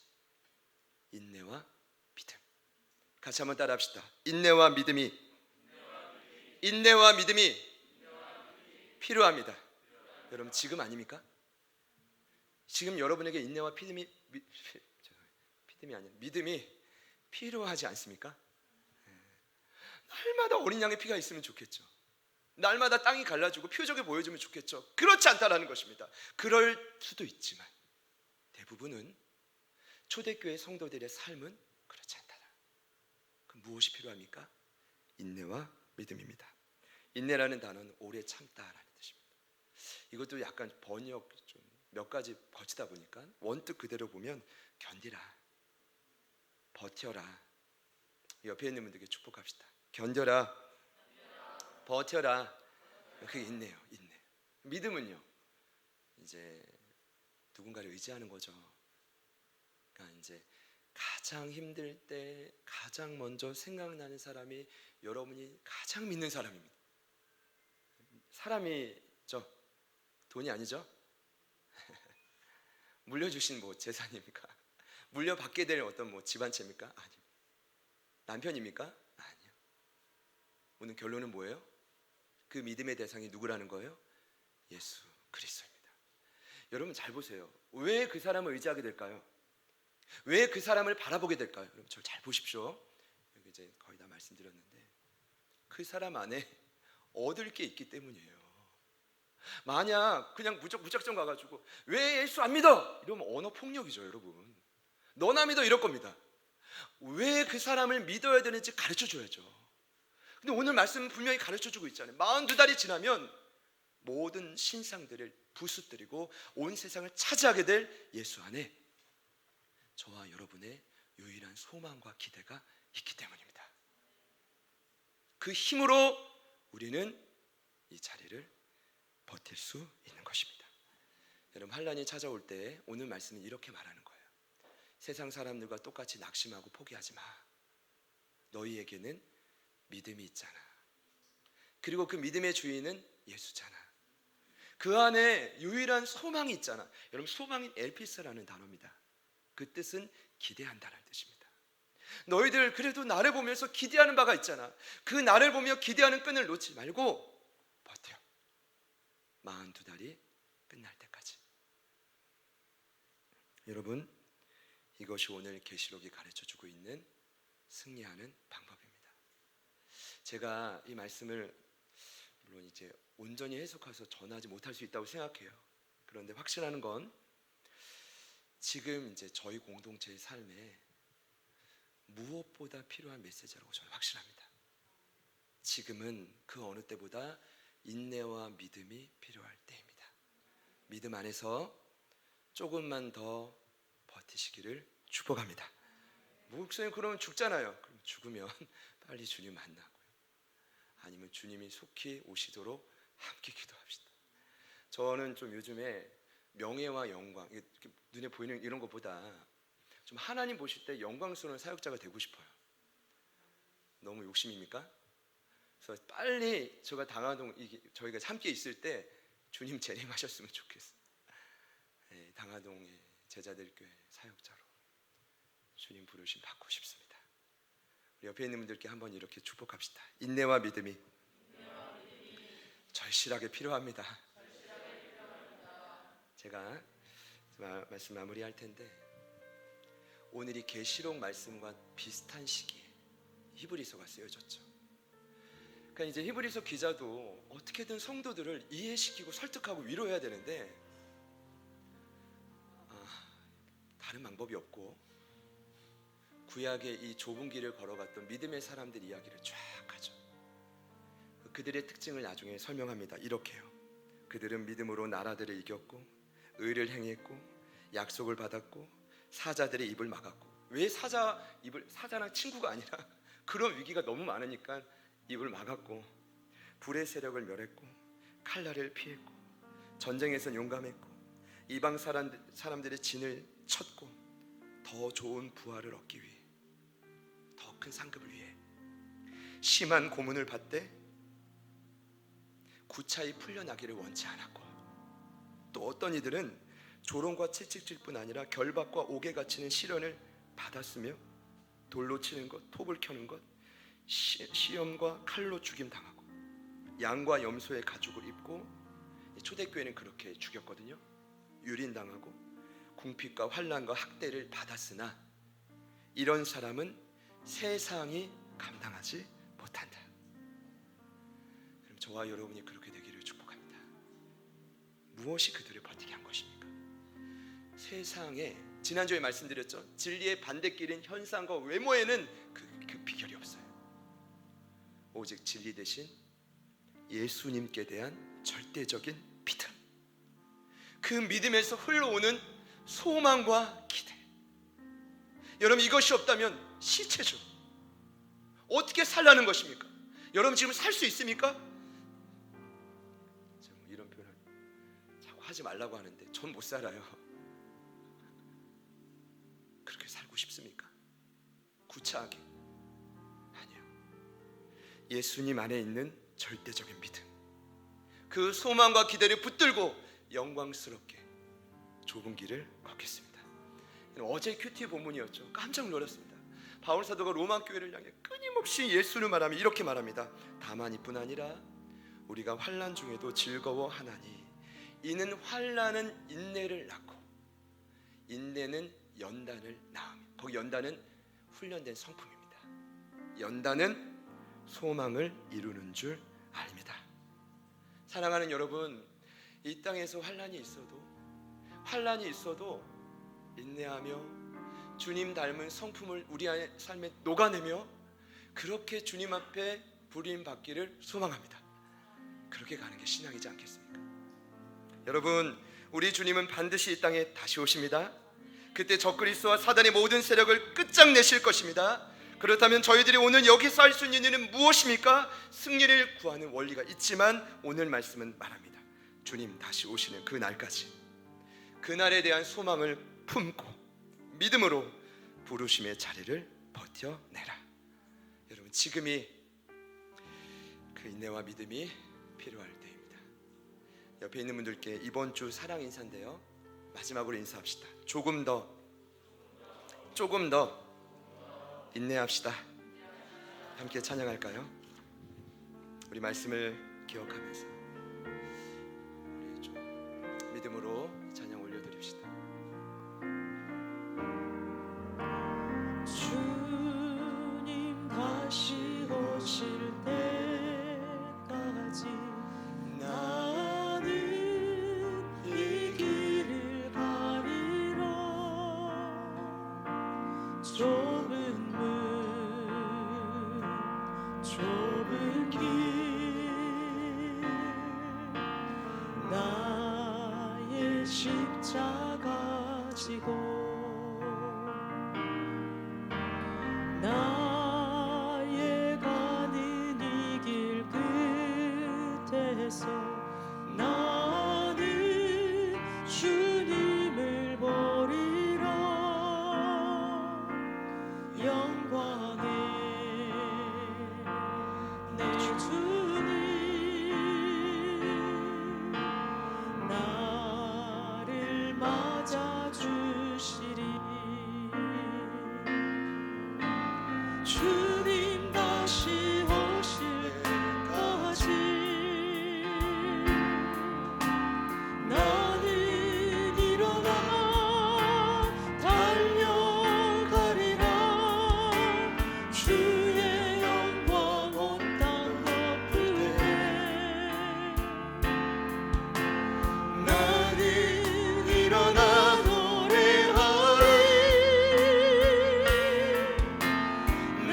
B: 인내와 믿음. 같이 한번 따라합시다. 인내와 믿음이 필요합니다. 여러분, 지금 아닙니까? 지금 여러분에게 인내와 믿음이 필요하지 않습니까? 날마다 어린 양의 피가 있으면 좋겠죠. 날마다 땅이 갈라지고 표적이 보여주면 좋겠죠. 그렇지 않다라는 것입니다. 그럴 수도 있지만 대부분은 초대교회 성도들의 삶은 그렇지 않다. 그럼 무엇이 필요합니까? 인내와 믿음입니다. 인내라는 단어는 오래 참다라는 뜻입니다. 이것도 약간 번역 좀 몇 가지 거치다 보니까 원뜻 그대로 보면 견디라, 버텨라. 옆에 있는 분들께 축복합시다. 견뎌라, 버텨라. 그게 인내요. 인내. 믿음은요, 이제 누군가를 의지하는 거죠. 그러니까 이제 가장 힘들 때 가장 먼저 생각나는 사람이 여러분이 가장 믿는 사람입니다. 사람이죠. 돈이 아니죠. 물려주신 뭐 재산입니까? 물려받게 될 어떤 집안채입니까? 아니요. 남편입니까? 아니요. 오늘 결론은 뭐예요? 그 믿음의 대상이 누구라는 거예요? 예수 그리스도입니다. 여러분 잘 보세요. 왜 그 사람을 의지하게 될까요? 왜 그 사람을 바라보게 될까요? 여러분 저를 잘 보십시오. 여기 이제 거의 다 말씀드렸는데 그 사람 안에 얻을 게 있기 때문이에요. 만약 그냥 무작정 가가지고 왜 예수 안 믿어? 이러면 언어 폭력이죠, 여러분. 너나 믿어 이럴 겁니다. 왜 그 사람을 믿어야 되는지 가르쳐 줘야죠. 근데 오늘 말씀은 분명히 가르쳐 주고 있잖아요. 42달이 지나면 모든 신상들을 부수뜨리고 온 세상을 차지하게 될 예수 안에 저와 여러분의 유일한 소망과 기대가 있기 때문입니다. 그 힘으로 우리는 이 자리를 버틸 수 있는 것입니다. 여러분, 환난이 찾아올 때 오늘 말씀은 이렇게 말하는 거예요. 세상 사람들과 똑같이 낙심하고 포기하지 마. 너희에게는 믿음이 있잖아. 그리고 그 믿음의 주인은 예수잖아. 그 안에 유일한 소망이 있잖아. 여러분, 소망이 엘피스라는 단어입니다. 그 뜻은 기대한다는 뜻입니다. 너희들 그래도 나를 보면서 기대하는 바가 있잖아. 그 나를 보며 기대하는 끈을 놓지 말고 버텨. 42달이 끝날 때까지. 여러분, 이것이 오늘 계시록이 가르쳐주고 있는 승리하는 방법입니다. 제가 이 말씀을 물론 이제 온전히 해석해서 전하지 못할 수 있다고 생각해요. 그런데 확신하는 건 지금 이제 저희 공동체의 삶에 무엇보다 필요한 메시지라고 저는 확신합니다. 지금은 그 어느 때보다 인내와 믿음이 필요할 때입니다. 믿음 안에서 조금만 더 버티시기를 축복합니다. 목사님 그러면 죽잖아요. 그럼 죽으면 빨리 주님 만나고요. 아니면 주님이 속히 오시도록 함께 기도합시다. 저는 좀 요즘에 명예와 영광, 눈에 보이는 이런 것보다 좀 하나님 보실 때 영광스러운 사역자가 되고 싶어요. 너무 욕심입니까? 그래서 빨리 제가 당하동 저희가 함께 있을 때 주님 재림하셨으면 좋겠어요. 네, 당하동의 제자들교회 사역자로 주님 부르심 받고 싶습니다. 우리 옆에 있는 분들께 한번 이렇게 축복합시다. 인내와 믿음이 절실하게 필요합니다. 제가 말씀 마무리할 텐데 오늘이 계시록 말씀과 비슷한 시기에 히브리서가 쓰여졌죠. 그러니까 이제 히브리서 기자도 어떻게든 성도들을 이해시키고 설득하고 위로해야 되는데 다른 방법이 없고 구약의 이 좁은 길을 걸어갔던 믿음의 사람들 이야기를 쫙 하죠. 그들의 특징을 나중에 설명합니다. 이렇게요. 그들은 믿음으로 나라들을 이겼고 의를 행했고 약속을 받았고 사자들의 입을 막았고. 왜 사자랑 친구가 아니라 그런 위기가 너무 많으니까 입을 막았고 불의 세력을 멸했고 칼날을 피했고 전쟁에선 용감했고 이방 사람들의 진을 쳤고 더 좋은 부활을 얻기 위해 더 큰 상급을 위해 심한 고문을 받되 구차히 풀려나기를 원치 않았고, 또 어떤 이들은 조롱과 채찍질뿐 아니라 결박과 옥에 갇히는 시련을 받았으며 돌로 치는 것, 톱을 켜는 것, 시험과 칼로 죽임 당하고 양과 염소의 가죽을 입고, 초대교회는 그렇게 죽였거든요. 유린당하고 궁핍과 환난과 학대를 받았으나 이런 사람은 세상이 감당하지 못한다. 그럼 저와 여러분이 그렇게 되기를 축복합니다. 무엇이 그들을 버티게 한 것입니까? 세상에, 지난주에 말씀드렸죠, 진리의 반대길인 현상과 외모에는 그 비결이 없어요. 오직 진리 대신 예수님께 대한 절대적인 믿음, 그 믿음에서 흘러오는 소망과 기대. 여러분, 이것이 없다면 시체죠. 어떻게 살라는 것입니까? 여러분 지금 살 수 있습니까? 이런 표현을 자꾸 하지 말라고 하는데 전 못 살아요. 그렇게 살고 싶습니까? 구차하게? 아니요. 예수님 안에 있는 절대적인 믿음, 그 소망과 기대를 붙들고 영광스럽게 좁은 길을 걷겠습니다. 어제 큐티 본문이었죠. 깜짝 놀랐습니다. 바울 사도가 로마 교회를 향해 끊임없이 예수를 말하며 이렇게 말합니다. 다만 이뿐 아니라 우리가 환난 중에도 즐거워하나니 이는 환난은 인내를 낳고 인내는 연단을 낳으며, 거기 연단은 훈련된 성품입니다. 연단은 소망을 이루는 줄 압니다. 사랑하는 여러분, 이 땅에서 환난이 있어도 인내하며 주님 닮은 성품을 우리 안의 삶에 녹아내며 그렇게 주님 앞에 부름받기를 소망합니다. 그렇게 가는 게 신앙이지 않겠습니까? 여러분, 우리 주님은 반드시 이 땅에 다시 오십니다. 그때 적그리스도와 사단의 모든 세력을 끝장내실 것입니다. 그렇다면 저희들이 오늘 여기서 할 수 있는 일은 무엇입니까? 승리를 구하는 원리가 있지만 오늘 말씀은 말합니다. 주님 다시 오시는 그 날까지, 그날에 대한 소망을 품고 믿음으로 부르심의 자리를 버텨내라. 여러분, 지금이 그 인내와 믿음이 필요할 때입니다. 옆에 있는 분들께 이번 주 사랑 인사인데요, 마지막으로 인사합시다. 조금 더 인내합시다. 함께 찬양할까요? 우리 말씀을 기억하면서 우리 좀 믿음으로 찬양 올려드립시다.
C: 주님 다시 오실 때까지 나는 이 길을 가리라. 좁은 길 나의 십자가 지고 나의 가는 이 길 끝에서 나는 주님을 보리라. 영광의 내 주님 나를 맞아주시리. 주님 다시 오실 때까지 나는 일어나 달려가리라. 주의 영광 온 땅 덮을 때 나는 일어나 노래하리. 내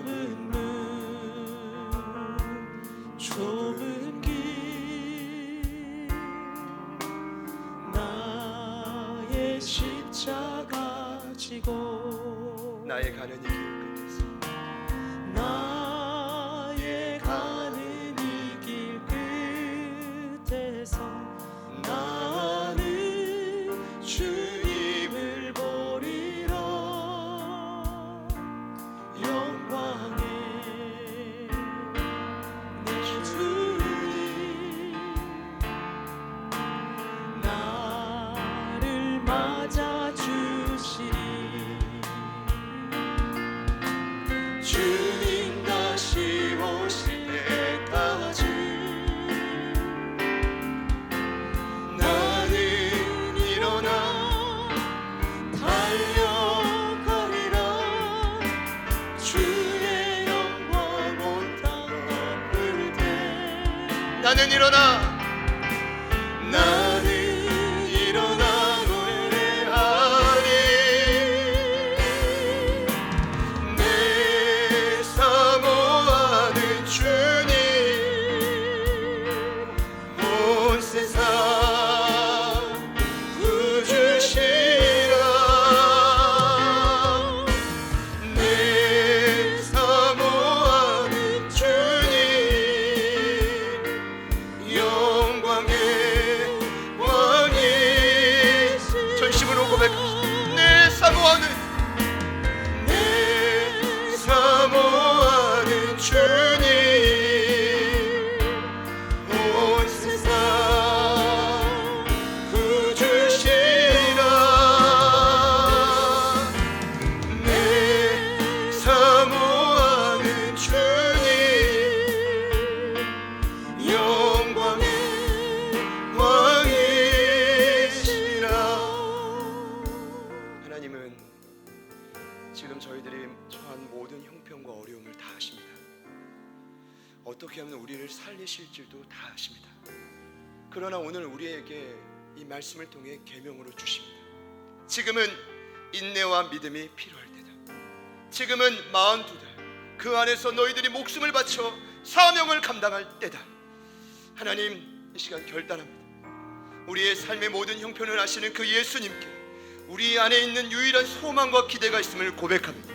C: 좁은 문 좁은 길 나의 십자가 지고
B: 나의 가는 이 길 끝에서
C: 나의 가는 이 길 끝에서 나는 주님을 보리라 영광의 내 주님 나를 맞아주시리 주님 다시 오실 때까지 나는 일어나 달려가리라 주의 영광 온 땅 덮을 때
B: 나는 일어나
C: 나는 일어나 노래하리 내 사모하는 주님 온 세상 구주시라 내 사모하는 주님 영광의 왕이 전심으로 고백합시다 내 사모하는 주님 온 세상 구주시라 내 사모하는 주님 영광의 왕이시라
B: 하나님은 지금 저희들이 처한 모든 형편과 어려움을 다 아십니다. 어떻게 하면 우리를 살리실지도 다 아십니다. 그러나 오늘 우리에게 이 말씀을 통해 계명으로 주십니다. 지금은 인내와 믿음이 필요할 때다. 지금은 42달 그 안에서 너희들이 목숨을 바쳐 사명을 감당할 때다. 하나님 이 시간 결단합니다. 우리의 삶의 모든 형편을 아시는 그 예수님께 우리 안에 있는 유일한 소망과 기대가 있음을 고백합니다.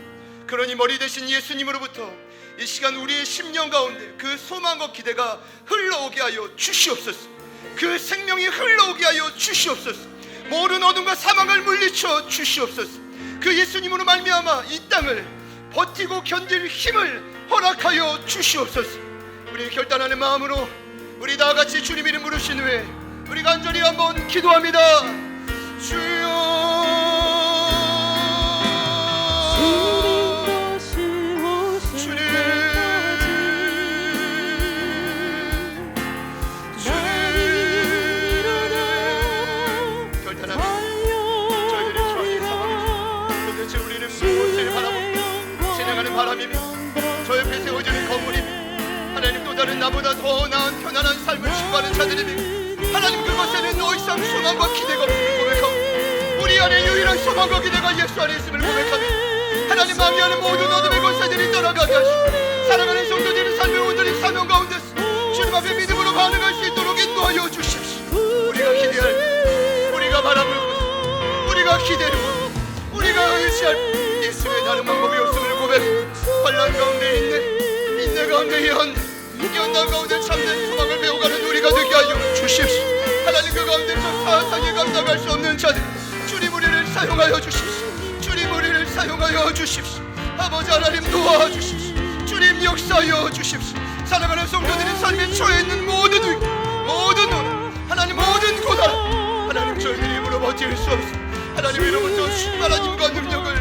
B: 그러니 머리 대신 예수님으로부터 이 시간 우리의 심령 가운데 그 소망과 기대가 흘러오게 하여 주시옵소서. 그 생명이 흘러오게 하여 주시옵소서. 모든 어둠과 사망을 물리쳐 주시옵소서. 그 예수님으로 말미암아 이 땅을 버티고 견딜 힘을 허락하여 주시옵소서. 우리 결단하는 마음으로 우리 다 같이 주님 이름 부르신 후에 우리 간절히 한번 기도합니다. 주여 바람이며 저 옆에 세워지는 건물이며 하나님 또 다른 나보다 더 나은 편안한 삶을 추구하는 자들이며 하나님 그것에는 더 이상 소망과 기대가 없음을 고백하고 우리 안에 유일한 소망과 기대가 예수 안에 있음을 고백하며 하나님 마음이 하는 모든 어둠의 권세들이 떠나가게 하시고 사랑하는 성도들의 삶의 온전히 사명 가운데서 주님 앞에 믿음으로 반응할 수 있도록 인도하여 주십시오. 우리가 기대할 우리가 바람을 보고 우리가 기대를 보고 우리가 의지할 예수의 다른 방법이 없음을 고백하고 환난 가운데 인내 가운데 연단 가운데 참된 소망을 배워가는 우리가 되게 하여 주십시오. 하나님 그 가운데서 사상에 감당할 수 없는 자들 주님 우리를 사용하여 주십시오. 주님 우리를 사용하여 주십시오. 아버지 하나님 도와주십시오. 주님 역사하여 주십시오. 사랑하는 성도들이 삶에 처해 있는 모든 위기 모든 노래 하나님 모든 고난 하나님 저희들이 힘으로 버틸 수 없습니다. 하나님으로부터 충만한 힘과 능력을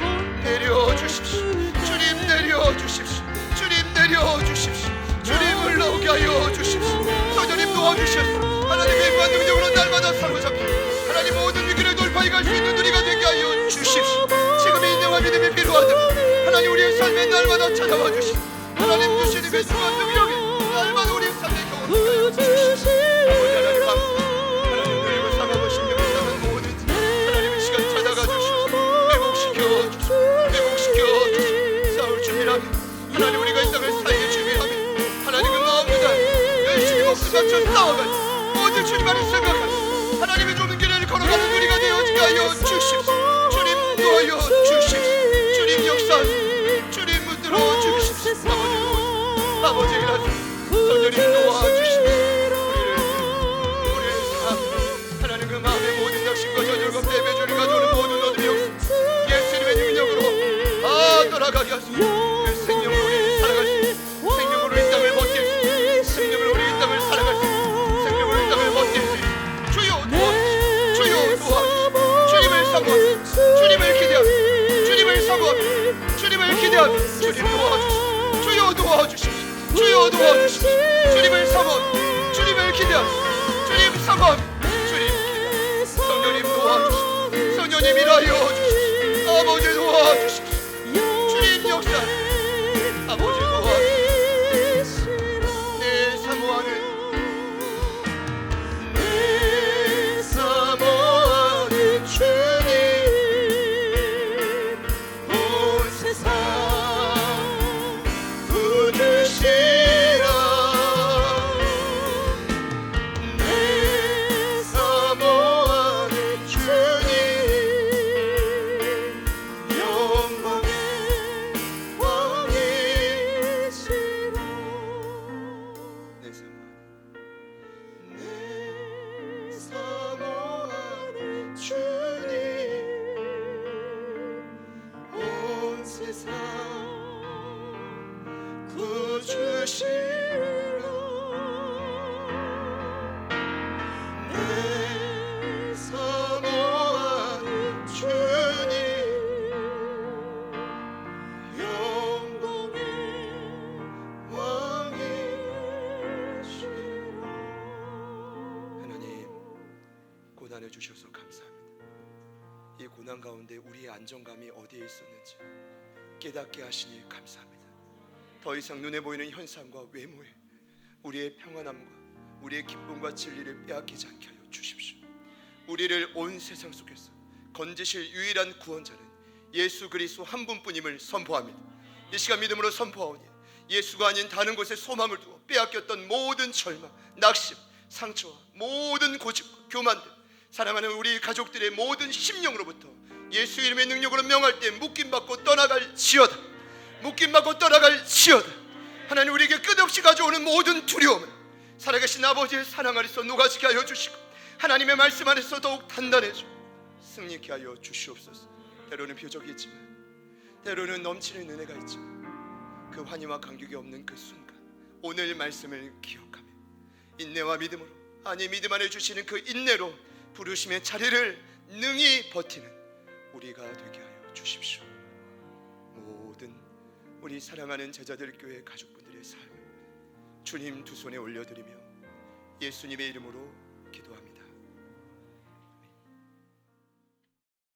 B: 내려주십시오. 주님 내려주십시오. 주님 내려주십시오. 주님 흘러오게 하여 주십시오. 성도님 도와주셔서 하나님의 힘과 능력으로 날마다 사로잡히 하나님 모든 위기를 돌파해 갈 수 있는 우리가 되게 하여 주십시오. 지금 인내와 믿음이 필요하다면 하나님 우리의 삶에 날마다 찾아와 주시고 하나님 주시는 그 수많은 능력에 날마다 우리의 삶에 경험하게 하여 주십시오. 아버지 하나님 감사합니다. 하나님 그리고 상하고 신령을 당한 모든 하나님의 시간 찾아가 주시옵소서. 회복시켜 주시옵소서. 회복시켜 주시옵소서. 싸울 준비라면 하나님 우리가 이 땅을 살기 준비하며 하나님 그 마음보다 열심히 목숨 바쳐 싸워가지고 모든 주님 안에 생각하며 하나님의 좁은 길을 걸어가는 우리가 되어지게 하여 주십시오. 주님 도와여 주십시오. 주님 역사하시고 주님 문들어 주십시오. 아버지 일하소서. 성령님 도와주십시오. 우리를 사랑하며 하나님 그 마음의 모든 역심과 저절과 패배주를 가져오는 모든 어둠의 역사 예수님의 능력으로 떠나가게 하소서. 그 생명으로 우리를 살아갈 수 있고 생명으로 이 땅을 버틸 수 있고 생명으로 우리 이 땅을 살아갈 수 있고 생명으로 이 땅을 버틸 수 있고 주여 도와주시오. 주여 도와주시오. 주님을 사모하며 주님을 기대하며 주님을 사모하며 주님을 기대하며 주님 도와주시오. 주여 도와주시오. 주여 도와주시오. 주님을 사모하며 주님을 기대하며 주님 사모하며 주님 기대하며 성령님 도와주시오. 성령님 일하여 주십시오. 아버지 도와주십시오. 주님 역사 아버지 도와주십시오. 내 사모하는 주님 온 세상 구주시라. 내 사모하는 주님 영광의 왕이시라. 내 사모하는 주님 온 세상 구주시라. 내 사모하는 주님 영광의 왕이시라. 하나님 고난을 주셔서 감사합니다. 이 고난 가운데 우리의 안정감이 어디에 있었는지 깨닫게 하시니 감사합니다. 더 이상 눈에 보이는 현상과 외모에 우리의 평안함과 우리의 기쁨과 진리를 빼앗기지 않게 하여 주십시오. 우리를 온 세상 속에서 건지실 유일한 구원자는 예수 그리스도 한 분뿐임을 선포합니다. 이 시간 믿음으로 선포하오니 예수가 아닌 다른 곳에 소망을 두고 빼앗겼던 모든 절망, 낙심, 상처와 모든 고집과 교만들, 사랑하는 우리 가족들의 모든 심령으로부터 예수 이름의 능력으로 명할 때 묶임받고 떠나갈지어다. 묶임받고 떠나갈지어다. 하나님 우리에게 끝없이 가져오는 모든 두려움을 살아계신 아버지의 사랑 아래서 녹아지게 하여 주시고 하나님의 말씀 안에서 더욱 단단해져 승리케 하여 주시옵소서. 때로는 표적이 있지만 때로는 넘치는 은혜가 있지만 그 환희와 감격이 없는 그 순간 오늘 말씀을 기억하며 인내와 믿음으로 아니 믿음 안에 주시는 그 인내로 부르심의 자리를 능히 버티는 우리가 되게 하여 주십시오. 모든 우리 사랑하는 제자들 교회 가족분들의 삶을 주님 두 손에 올려드리며 예수님의 이름으로 기도합니다.